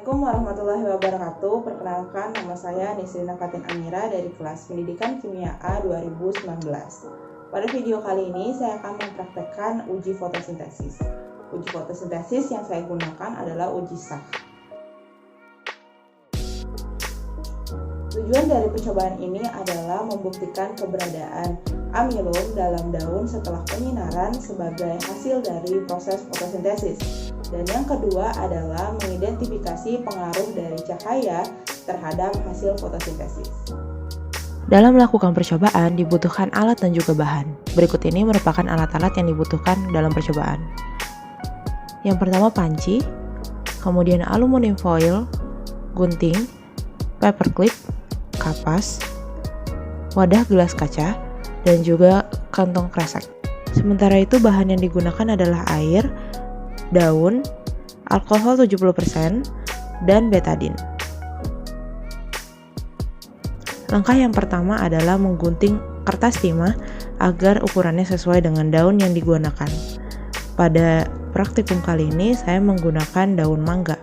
Assalamualaikum warahmatullahi wabarakatuh. Perkenalkan, nama saya Nisrina Fatin Amira dari kelas Pendidikan Kimia A 2019. Pada video kali ini saya akan mempraktekkan uji fotosintesis. Uji fotosintesis yang saya gunakan adalah uji Sach. Tujuan dari percobaan ini adalah membuktikan keberadaan amilum dalam daun setelah penyinaran sebagai hasil dari proses fotosintesis. Dan yang kedua adalah mengidentifikasi pengaruh dari cahaya terhadap hasil fotosintesis. Dalam melakukan percobaan dibutuhkan alat dan juga bahan. Berikut ini merupakan alat-alat yang dibutuhkan dalam percobaan. Yang pertama panci, kemudian aluminium foil, gunting, paperclip, kapas, wadah gelas kaca, dan juga kantong kresek. Sementara itu bahan yang digunakan adalah air, daun, alkohol 70%, dan betadin. Langkah yang pertama adalah menggunting kertas timah agar ukurannya sesuai dengan daun yang digunakan. Pada praktikum kali ini saya menggunakan daun mangga.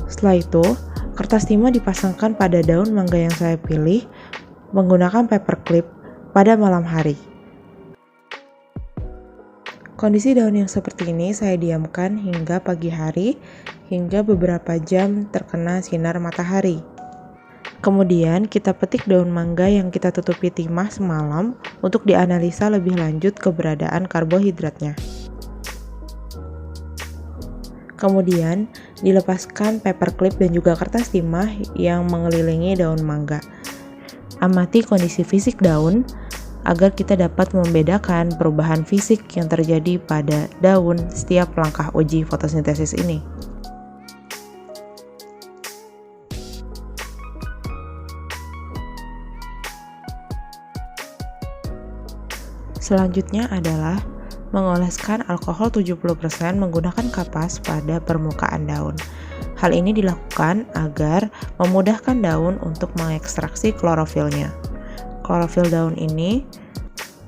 Setelah itu, kertas timah dipasangkan pada daun mangga yang saya pilih menggunakan paperclip pada malam hari. Kondisi daun yang seperti ini saya diamkan hingga pagi hari hingga beberapa jam terkena sinar matahari. Kemudian kita petik daun mangga yang kita tutupi timah semalam untuk dianalisa lebih lanjut keberadaan karbohidratnya. Kemudian dilepaskan paperclip dan juga kertas timah yang mengelilingi daun mangga. Amati kondisi fisik daun agar kita dapat membedakan perubahan fisik yang terjadi pada daun setiap langkah uji fotosintesis ini. Selanjutnya adalah mengoleskan alkohol 70% menggunakan kapas pada permukaan daun. Hal ini dilakukan agar memudahkan daun untuk mengekstraksi klorofilnya. Klorofil daun ini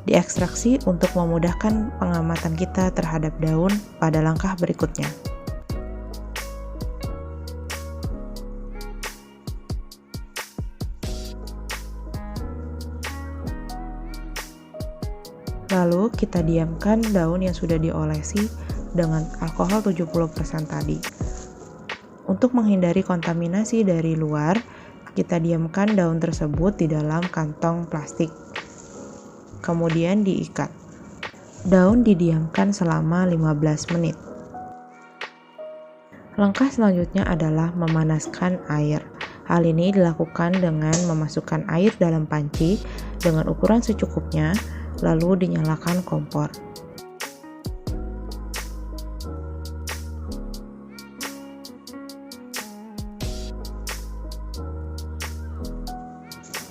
diekstraksi untuk memudahkan pengamatan kita terhadap daun pada langkah berikutnya. Lalu kita diamkan daun yang sudah diolesi dengan alkohol 70% tadi. Untuk menghindari kontaminasi dari luar, kita diamkan daun tersebut di dalam kantong plastik. Kemudian diikat. Daun didiamkan selama 15 menit. Langkah selanjutnya adalah memanaskan air. Hal ini dilakukan dengan memasukkan air dalam panci dengan ukuran secukupnya, lalu dinyalakan kompor.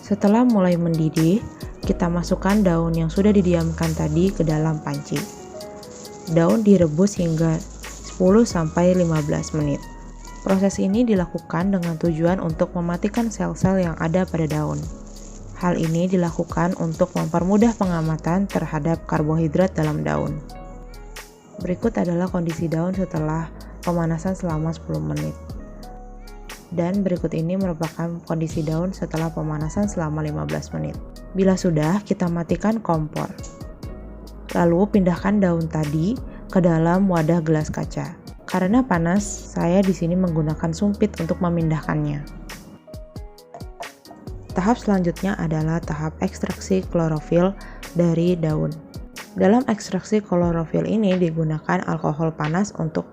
Setelah mulai mendidih, kita masukkan daun yang sudah didiamkan tadi ke dalam panci. Daun direbus hingga 10-15 menit. Proses ini dilakukan dengan tujuan untuk mematikan sel-sel yang ada pada daun. Hal ini dilakukan untuk mempermudah pengamatan terhadap karbohidrat dalam daun. Berikut adalah kondisi daun setelah pemanasan selama 10 menit. Dan berikut ini merupakan kondisi daun setelah pemanasan selama 15 menit. Bila sudah, kita matikan kompor. Lalu pindahkan daun tadi ke dalam wadah gelas kaca. Karena panas, saya di sini menggunakan sumpit untuk memindahkannya. Tahap selanjutnya adalah tahap ekstraksi klorofil dari daun. Dalam ekstraksi klorofil ini digunakan alkohol panas untuk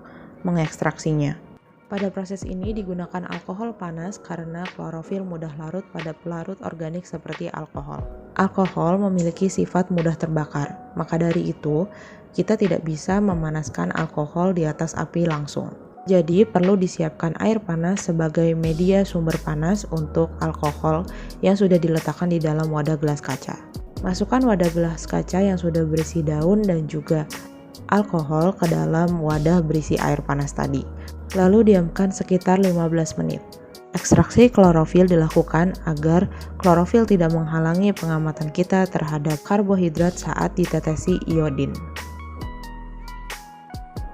mengekstraksinya. Pada proses ini digunakan alkohol panas karena klorofil mudah larut pada pelarut organik seperti alkohol. Alkohol memiliki sifat mudah terbakar, maka dari itu kita tidak bisa memanaskan alkohol di atas api langsung. Jadi perlu disiapkan air panas sebagai media sumber panas untuk alkohol yang sudah diletakkan di dalam wadah gelas kaca. Masukkan wadah gelas kaca yang sudah berisi daun dan juga alkohol ke dalam wadah berisi air panas tadi. Lalu diamkan sekitar 15 menit. Ekstraksi klorofil dilakukan agar klorofil tidak menghalangi pengamatan kita terhadap karbohidrat saat ditetesi iodin.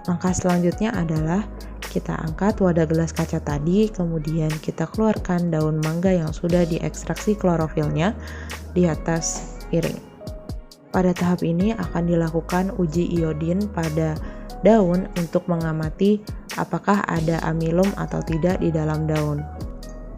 Langkah selanjutnya adalah Kita angkat wadah gelas kaca tadi, kemudian kita keluarkan daun mangga yang sudah diekstraksi klorofilnya di atas piring. Pada tahap ini akan dilakukan uji iodin pada daun untuk mengamati apakah ada amilum atau tidak di dalam daun.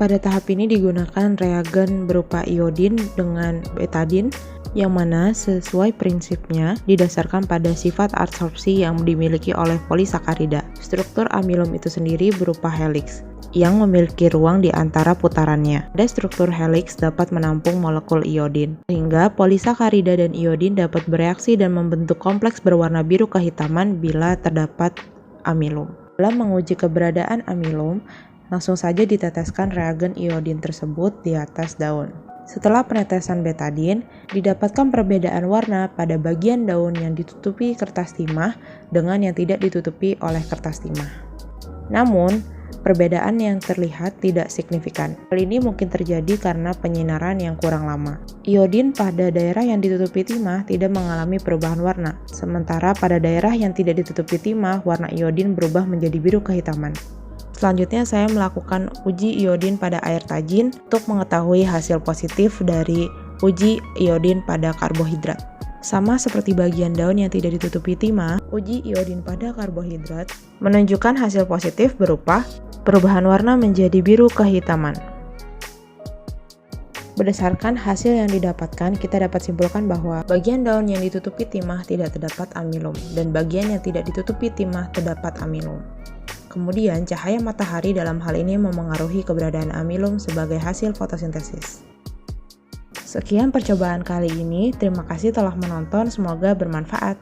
Pada tahap ini digunakan reagen berupa iodin dengan betadin yang mana sesuai prinsipnya didasarkan pada sifat adsorpsi yang dimiliki oleh polisakarida. Struktur amilum itu sendiri berupa helix yang memiliki ruang di antara putarannya. Pada struktur helix dapat menampung molekul iodin, sehingga polisakarida dan iodin dapat bereaksi dan membentuk kompleks berwarna biru kehitaman bila terdapat amilum. Dalam menguji keberadaan amilum, langsung saja diteteskan reagen iodin tersebut di atas daun. Setelah penetesan betadin, didapatkan perbedaan warna pada bagian daun yang ditutupi kertas timah dengan yang tidak ditutupi oleh kertas timah. Namun, perbedaan yang terlihat tidak signifikan. Hal ini mungkin terjadi karena penyinaran yang kurang lama. Iodin pada daerah yang ditutupi timah tidak mengalami perubahan warna, sementara pada daerah yang tidak ditutupi timah, warna iodin berubah menjadi biru kehitaman. Selanjutnya saya melakukan uji iodin pada air tajin untuk mengetahui hasil positif dari uji iodin pada karbohidrat. Sama seperti bagian daun yang tidak ditutupi timah, uji iodin pada karbohidrat menunjukkan hasil positif berupa perubahan warna menjadi biru kehitaman. Berdasarkan hasil yang didapatkan, kita dapat simpulkan bahwa bagian daun yang ditutupi timah tidak terdapat amilum dan bagian yang tidak ditutupi timah terdapat amilum. Kemudian, cahaya matahari dalam hal ini memengaruhi keberadaan amilum sebagai hasil fotosintesis. Sekian percobaan kali ini, terima kasih telah menonton, semoga bermanfaat.